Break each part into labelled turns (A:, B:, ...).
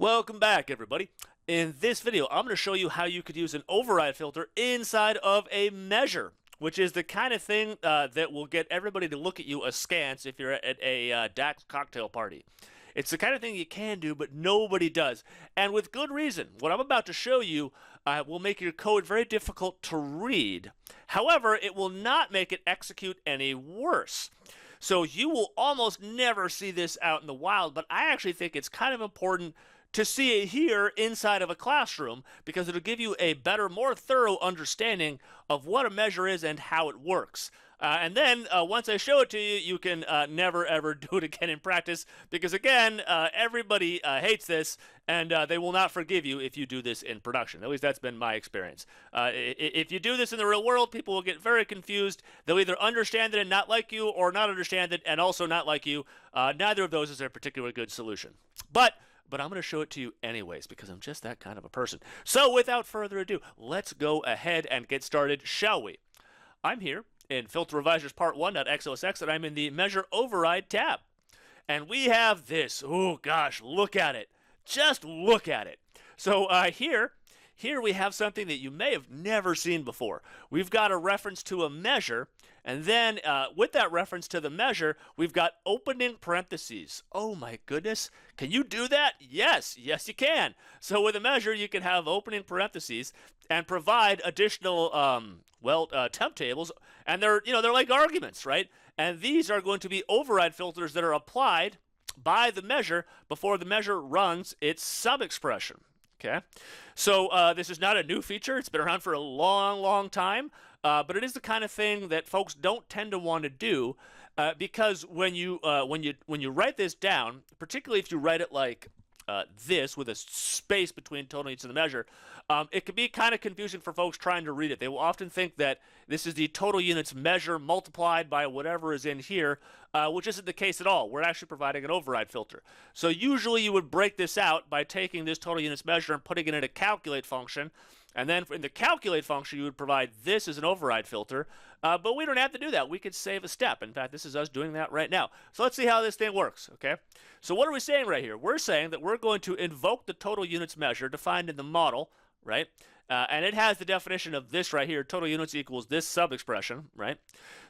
A: Welcome back, everybody. In this video, I'm going to show you how you could use an override filter inside of a measure, which is the kind of thing that will get everybody to look at you askance if you're at a DAX cocktail party. It's the kind of thing you can do, but nobody does. And with good reason. What I'm about to show you will make your code very difficult to read. However, it will not make it execute any worse. So you will almost never see this out in the wild, but I actually think it's kind of important to see it here inside of a classroom because it'll give you a better, more thorough understanding of what a measure is and how it works. And then once I show it to you, you can never ever do it again in practice because again, everybody hates this and they will not forgive you if you do this in production. At least that's been my experience. If you do this in the real world, people will get very confused. They'll either understand it and not like you or not understand it and also not like you. Neither of those is a particularly good solution. But I'm going to show it to you anyways because I'm just that kind of a person. So without further ado, let's go ahead and get started, shall we? I'm here in Filter Revisers Part 1.xlsx and I'm in the Measure Override tab. And we have this. Oh gosh, look at it. Just look at it. So here we have something that you may have never seen before. We've got a reference to a measure, and then with that reference to the measure, we've got opening parentheses. Oh my goodness. Can you do that? Yes. Yes, you can. So with a measure, you can have opening parentheses and provide additional temp tables, and they're like arguments, right? And these are going to be override filters that are applied by the measure before the measure runs its sub-expression. Okay, so this is not a new feature. It's been around for a long time, but it is the kind of thing that folks don't tend to want to do because when you write this down, particularly if you write it like this with a space between total units and the measure, it can be kind of confusing for folks trying to read it. They will often think that this is the total units measure multiplied by whatever is in here, which isn't the case at all. We're actually providing an override filter. So usually you would break this out by taking this total units measure and putting it in a calculate function. And then in the calculate function, you would provide this as an override filter. But we don't have to do that. We could save a step. In fact, this is us doing that right now. So let's see how this thing works, okay? So what are we saying right here? We're saying that we're going to invoke the total units measure defined in the model, right? And it has the definition of this right here, total units equals this sub-expression, right?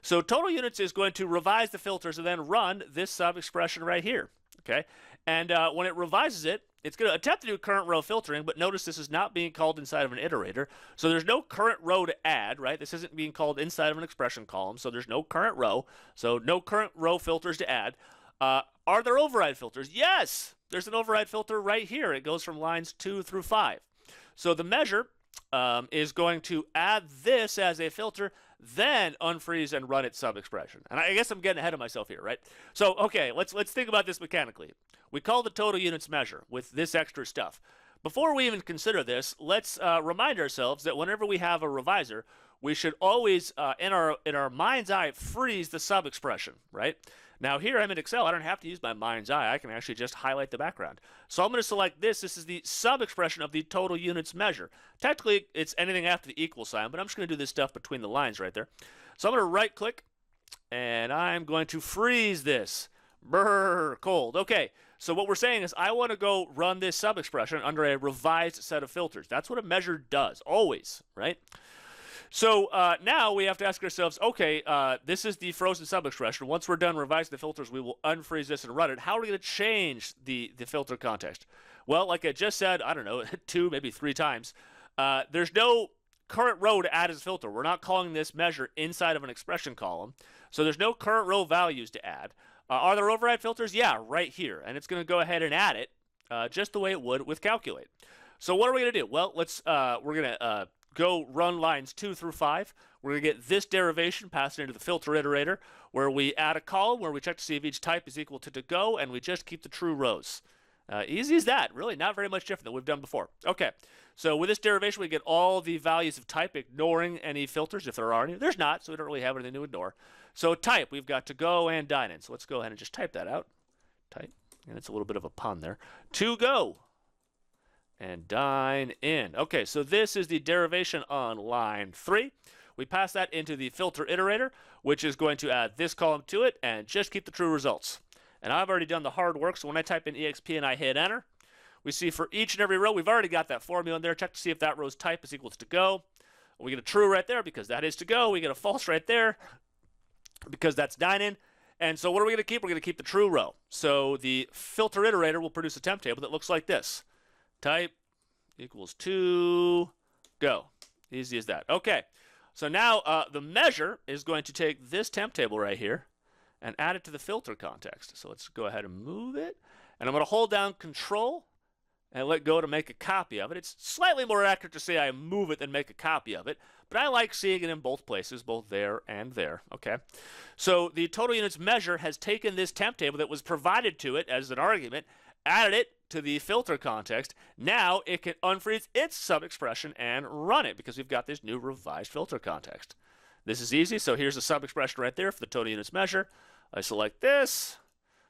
A: So total units is going to revise the filters and then run this sub-expression right here, okay? And when it revises it, it's going to attempt to do current row filtering, but notice this is not being called inside of an iterator. So there's no current row to add, right? This isn't being called inside of an expression column, so there's no current row. So no current row filters to add. Are there override filters? Yes! There's an override filter right here. It goes from lines 2 through 5. So the measure is going to add this as a filter, then unfreeze and run its sub-expression. And I guess I'm getting ahead of myself here, right? So, okay, let's think about this mechanically. We call the total units measure with this extra stuff. Before we even consider this, let's remind ourselves that whenever we have a revisor, we should always, in our mind's eye, freeze the sub-expression, right? Now here I'm in Excel. I don't have to use my mind's eye. I can actually just highlight the background. So I'm going to select this. This is the sub-expression of the total units measure. Technically, it's anything after the equal sign, but I'm just going to do this stuff between the lines right there. So I'm going to right-click, and I'm going to freeze this. Brrr, cold. Okay, so what we're saying is I want to go run this sub-expression under a revised set of filters. That's what a measure does, always, right? So now we have to ask ourselves, okay, this is the frozen sub-expression. Once we're done revising the filters, we will unfreeze this and run it. How are we going to change the filter context? Well, like I just said, I don't know, 2, maybe 3 times, there's no current row to add as a filter. We're not calling this measure inside of an expression column. So there's no current row values to add. Are there override filters? Yeah, right here. And it's going to go ahead and add it just the way it would with calculate. So what are we going to do? Well, we're going to go run lines 2 through 5. We're going to get this derivation passed into the filter iterator where we add a column where we check to see if each type is equal to go, and we just keep the true rows. Easy as that. Really not very much different than we've done before. Okay, so with this derivation, we get all the values of type, ignoring any filters if there are any. There's not, so we don't really have anything to ignore. So type, we've got to go and dine in. So let's go ahead and just type that out. Type, and it's a little bit of a pun there. To go and dine in. Okay, so this is the derivation on line 3. We pass that into the filter iterator, which is going to add this column to it and just keep the true results. And I've already done the hard work, so when I type in EXP and I hit enter, We see for each and every row, we've already got that formula in there. Check to see if that row's type is equals to go. We get a true right there because that is to go. We get a false right there because that's dine-in. And so what are we going to keep? We're going to keep the true row. So the filter iterator will produce a temp table that looks like this. Type equals to go. Easy as that. Okay. So now the measure is going to take this temp table right here and add it to the filter context. So let's go ahead and move it. And I'm going to hold down Control and let go to make a copy of it. It's slightly more accurate to say I move it than make a copy of it, but I like seeing it in both places, both there and there, okay? So the total units measure has taken this temp table that was provided to it as an argument, added it to the filter context. Now it can unfreeze its sub-expression and run it because we've got this new revised filter context. This is easy, so here's the sub-expression right there for the total units measure. I select this.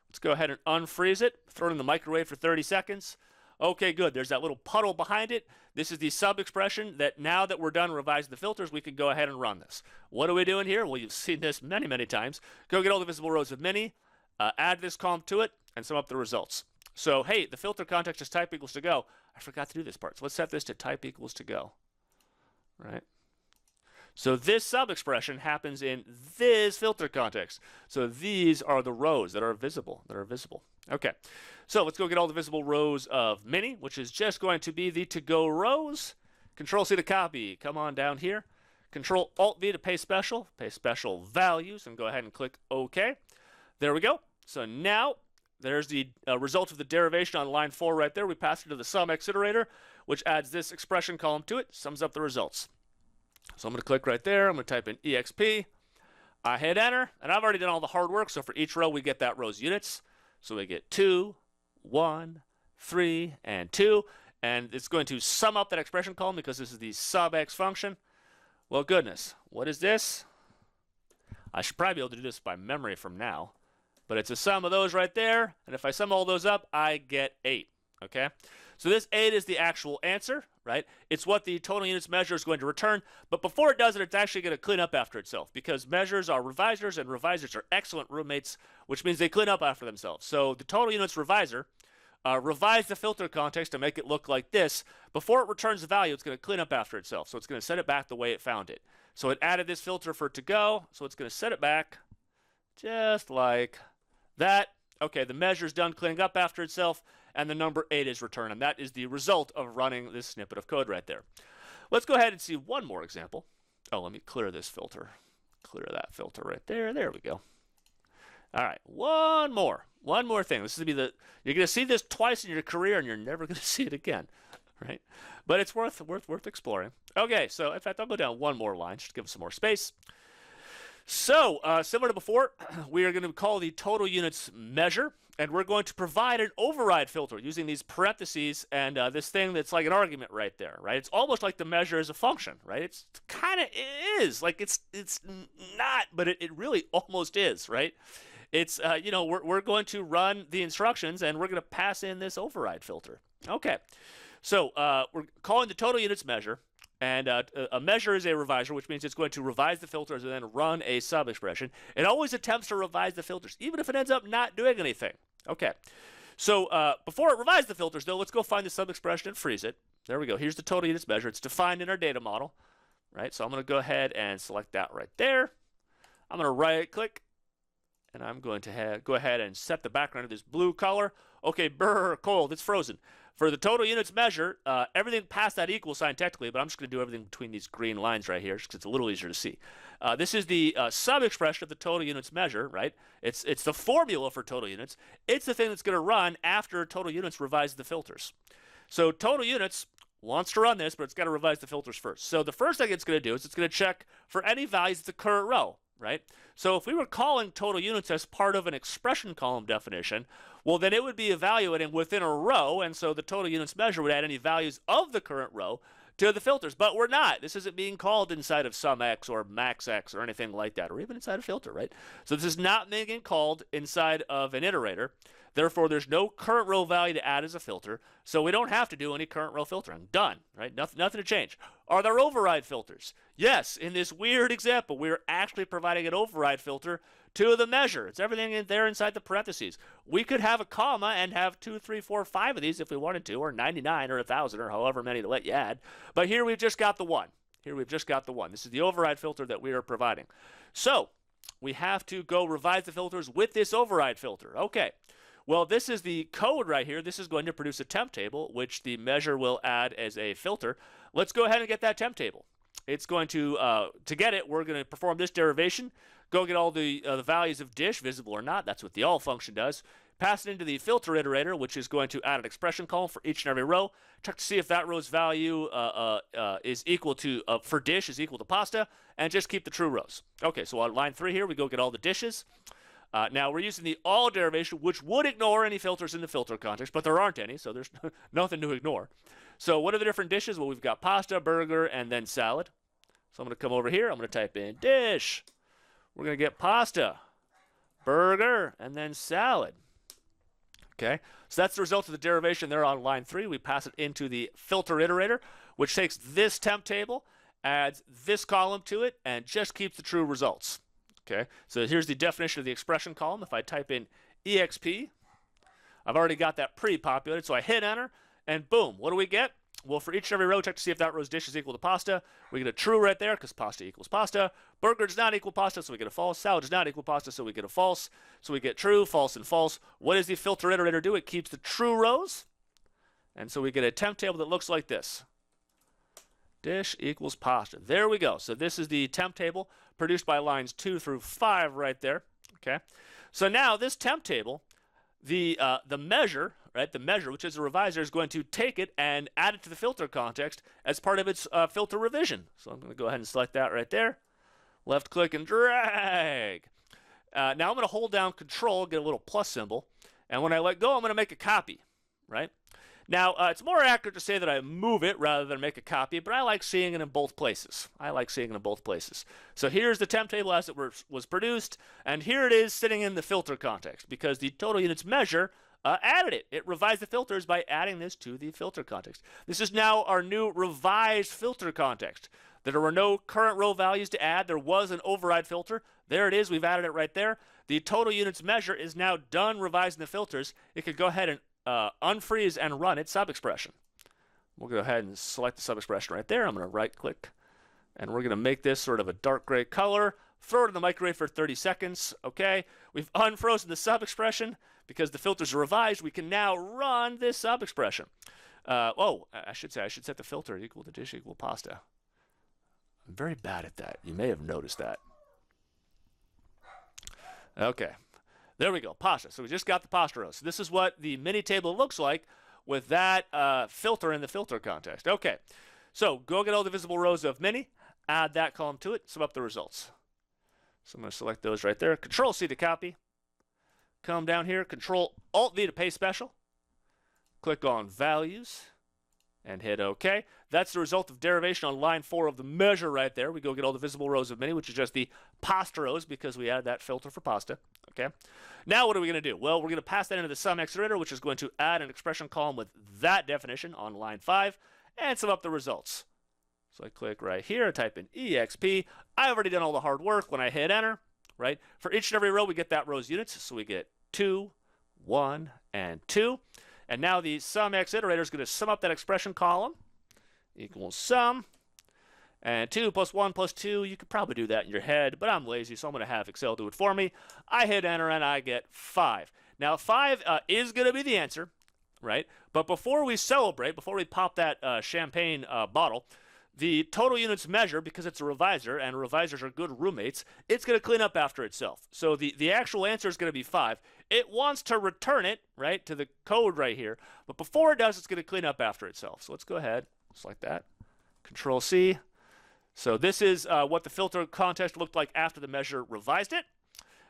A: Let's go ahead and unfreeze it, throw it in the microwave for 30 seconds. Okay, good. There's that little puddle behind it. This is the sub-expression that now that we're done revising the filters, we can go ahead and run this. What are we doing here? Well, you've seen this many, many times. Go get all the visible rows of mini, add this column to it, and sum up the results. So, hey, the filter context is type equals to go. I forgot to do this part. So let's set this to type equals to go. Right? So this sub-expression happens in this filter context. So these are the rows that are visible. Okay, so let's go get all the visible rows of mini, which is just going to be the to-go rows. Control-C to copy. Come on down here. Control-Alt-V to paste special values, and go ahead and click OK. There we go. So now there's the result of the derivation on line 4 right there. We pass it to the SumX iterator, which adds this expression column to it, sums up the results. So I'm going to click right there. I'm going to type in EXP. I hit enter, and I've already done all the hard work. So for each row, we get that row's units. So we get 2, 1, 3, and 2. And it's going to sum up that expression column because this is the subx function. Well, goodness, what is this? I should probably be able to do this by memory from now. But it's a sum of those right there. And if I sum all those up, I get 8. Okay? So this 8 is the actual answer, right? It's what the total units measure is going to return. But before it does it, it's actually going to clean up after itself because measures are revisers and revisers are excellent roommates, which means they clean up after themselves. So the total units reviser revised the filter context to make it look like this. Before it returns the value, it's going to clean up after itself. So it's going to set it back the way it found it. So it added this filter for to go. So it's going to set it back just like that. Okay, the measure's done cleaning up after itself, and the number 8 is returned. And that is the result of running this snippet of code right there. Let's go ahead and see one more example. Oh, let me clear this filter. Clear that filter right there. There we go. All right, one more thing. This is going to be you're going to see this twice in your career, and you're never going to see it again, right? But it's worth exploring. Okay, so in fact, I'll go down one more line just to give us some more space. So, similar to before, we are going to call the total units measure, and we're going to provide an override filter using these parentheses and this thing that's like an argument right there, right? It's almost like the measure is a function, right? It's kind of is. Like it's not, but it really almost is, right? It's, we're going to run the instructions, and we're going to pass in this override filter. Okay, so we're calling the total units measure. And a measure is a reviser, which means it's going to revise the filters and then run a sub-expression. It always attempts to revise the filters, even if it ends up not doing anything. Okay, so before it revises the filters, though, let's go find the sub-expression and freeze it. There we go. Here's the total units measure. It's defined in our data model, right? So I'm going to go ahead and select that right there. I'm going to right-click, and I'm going to go ahead and set the background of this blue color. Okay, brr, cold, it's frozen. For the total units measure, everything past that equal sign technically, but I'm just going to do everything between these green lines right here because it's a little easier to see. This is the sub-expression of the total units measure, right? It's the formula for total units. It's the thing that's going to run after total units revises the filters. So total units wants to run this, but it's got to revise the filters first. So the first thing it's going to do is it's going to check for any values at the current row, right? So if we were calling total units as part of an expression column definition, well, then it would be evaluating within a row, and so the total units measure would add any values of the current row to the filters. But we're not. This isn't being called inside of SumX or MaxX or anything like that, or even inside a filter, right? So this is not being called inside of an iterator. Therefore, there's no current row value to add as a filter, so we don't have to do any current row filtering. Done, right? Nothing to change. Are there override filters? Yes, in this weird example, we're actually providing an override filter to the measure. It's everything in there inside the parentheses. We could have a comma and have 2, 3, 4, 5 of these if we wanted to, or 99 or 1,000 or however many to let you add. But here we've just got the one. Here we've just got the one. This is the override filter that we are providing. So we have to go revise the filters with this override filter. Okay. Well, this is the code right here. This is going to produce a temp table, which the measure will add as a filter. Let's go ahead and get that temp table. It's going to get it, we're going to perform this derivation, go get all the values of dish, visible or not. That's what the all function does. Pass it into the filter iterator, which is going to add an expression column for each and every row. Check to see if that row's value is equal to, for dish, is equal to pasta, and just keep the true rows. Okay, so on line 3 here, we go get all the dishes. Now, we're using the all derivation, which would ignore any filters in the filter context, but there aren't any, so there's nothing to ignore. So what are the different dishes? Well, we've got pasta, burger, and then salad. So I'm going to come over here. I'm going to type in dish. We're going to get pasta, burger, and then salad. Okay, so that's the result of the derivation there on line 3. We pass it into the filter iterator, which takes this temp table, adds this column to it, and just keeps the true results. Okay, so here's the definition of the expression column. If I type in EXP, I've already got that pre-populated, so I hit enter, and boom, what do we get? Well, for each and every row, check to see if that row's dish is equal to pasta. We get a true right there because pasta equals pasta. Burger does not equal pasta, so we get a false. Salad does not equal pasta, so we get a false. So we get true, false, and false. What does the filter iterator do? It keeps the true rows, and so we get a temp table that looks like this. Dish equals pasta. There we go. So this is the temp table produced by lines 2 through 5 right there. Okay. So now this temp table, the measure, right? The measure, which is a revisor, is going to take it and add it to the filter context as part of its filter revision. So I'm going to go ahead and select that right there. Left click and drag. Now I'm going to hold down Control, get a little plus symbol, and when I let go, I'm going to make a copy, right? Now, it's more accurate to say that I move it rather than make a copy, but I like seeing it in both places. So here's the temp table as it was produced, and here it is sitting in the filter context because the total units measure added it. It revised the filters by adding this to the filter context. This is now our new revised filter context. There were no current row values to add. There was an override filter. There it is. We've added it right there. The total units measure is now done revising the filters. It could go ahead and unfreeze and run its sub-expression. We'll go ahead and select the sub-expression right there. I'm going to right-click, and we're going to make this sort of a dark gray color. Throw it in the microwave for 30 seconds. Okay, we've unfrozen the sub-expression because the filters are revised. We can now run this sub-expression. I should set the filter equal to dish equal pasta. I'm very bad at that. You may have noticed that. Okay. There we go, pasta. So we just got the pasta row. So this is what the mini table looks like with that filter in the filter context. Okay, so go get all the visible rows of mini, add that column to it, sum up the results. So I'm going to select those right there. Control-C to copy. Come down here, Control-Alt-V to paste special. Click on Values and hit OK. That's the result of derivation on line 4 of the measure right there. We go get all the visible rows of mini, which is just the pasta rows because we added that filter for pasta. Okay. Now what are we going to do? Well, we're going to pass that into the sum iterator, which is going to add an expression column with that definition on line 5 and sum up the results. So I click right here, I type in EXP. I've already done all the hard work when I hit enter, right? For each and every row, we get that row's units. So we get 2, 1, and 2. And now the sum iterator is going to sum up that expression column equals sum. And 2 plus 1 plus 2, you could probably do that in your head, but I'm lazy, so I'm going to have Excel do it for me. I hit enter and I get 5. Now 5 is going to be the answer, right? But before we celebrate, before we pop that champagne bottle, the total units measure, because it's a revisor, and revisors are good roommates, it's going to clean up after itself. So the actual answer is going to be 5. It wants to return it, right, to the code right here. But before it does, it's going to clean up after itself. So let's go ahead, just like that. Control-C. So this is what the filter context looked like after the measure revised it.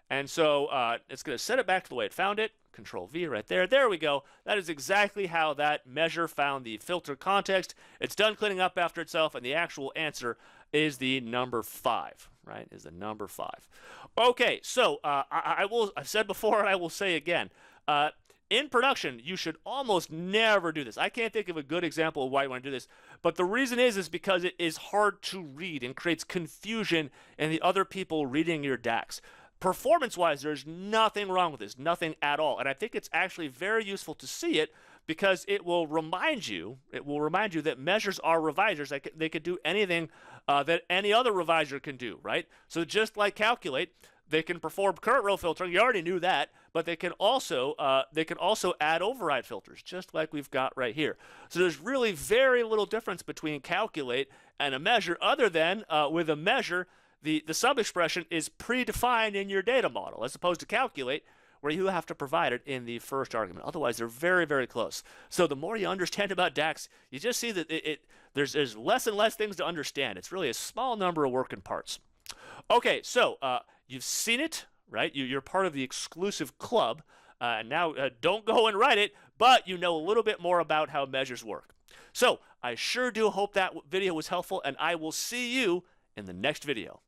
A: And so it's going to set it back to the way it found it. Control-V right there. There we go. That is exactly how that measure found the filter context. It's done cleaning up after itself, and the actual answer is the number 5, right? Is the number 5. Okay, so I've said before, and I will say again, in production, you should almost never do this. I can't think of a good example of why you want to do this, but the reason is because it is hard to read and creates confusion in the other people reading your DAX. Performance-wise, there's nothing wrong with this, nothing at all. And I think it's actually very useful to see it because it will remind you that measures are revisers. They could do anything that any other reviser can do, right? So just like calculate, they can perform current row filtering. You already knew that, but they can also add override filters, just like we've got right here. So there's really very little difference between calculate and a measure, other than with a measure, the sub-expression is predefined in your data model, as opposed to calculate, where you have to provide it in the first argument. Otherwise, they're very, very close. So the more you understand about DAX, you just see that there's less and less things to understand. It's really a small number of working parts. Okay, so you've seen it, right? You're part of the exclusive club. Now, don't go and write it, but you know a little bit more about how measures work. So I sure do hope that video was helpful, and I will see you in the next video.